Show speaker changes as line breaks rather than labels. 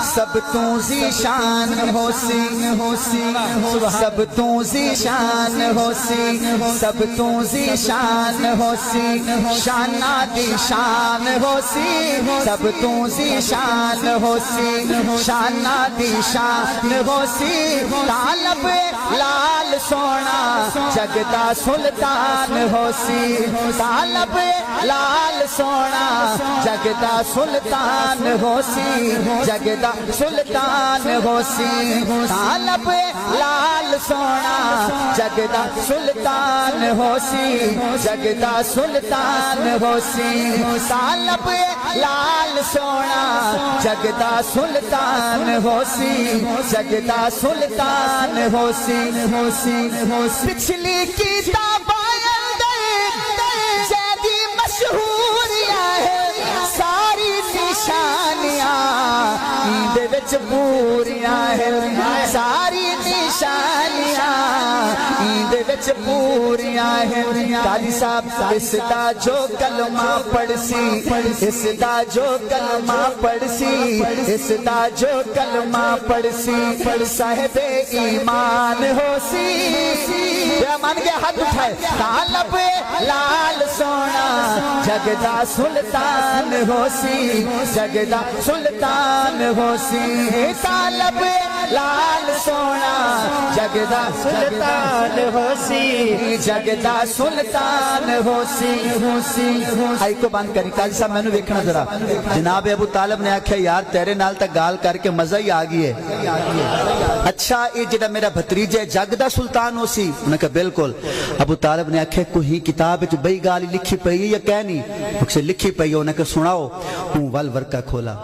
سب تو ذیشان ہوسی سب تو ذیشان ہوسی سب تو ذیشان ہوسی شانہ دی شان ہوسی سب تو ذیشان ہوسی شانہ دی شان ہوسی طالب لال سونا جگدا سلطان ہوسی طالب لال سونا جگدا سلطان ہوسی جگدا سلطان ہوسی طالب لال سونا جگدا سلطان ہوسی جگدا سلطان ہوسی طالب لال سونا جگدا سلطان ہوسی جگدا سلطان ہوسی پچھلی کتاب زیادی مشہوریاں ہے ساری نشانیاں دے وچ پوریاں ہے ساری نشانیاں دے وچ پوریاں ہے قاضی صاحب اس دا جو کلمہ پڑھ سی اس دا جو کلمہ پڑھ سی اس دا جو کلمہ پڑھ سی صاحب ایمان ہو سی ایمان کے ہاتھ اٹھائے طالب لال سونا جگدا سلطان ہو سی جگدا سلطان ہو سی طالب لال سونا جگدا سلطان ہو سی جگدا سلطان ہو سی آئی کو بند کری قاضی صاحب میں نے دیکھنا ذرا جناب ابو طالب نے آکھا یار تیرے نال تک گال کر کے مزہ ہی آگئی ہے اچھا یہ جڑا میرا بھتریجہ جگدا سلطان ہو سی انہوں نے کہا بالکل ابو طالب نے آکھا کوئی کتاب جو بئی گالی لکھی پئی ہے یا کہنی لکھی پئی ہے انہوں نے کہا سناؤ ہوں ول ورکہ کھولا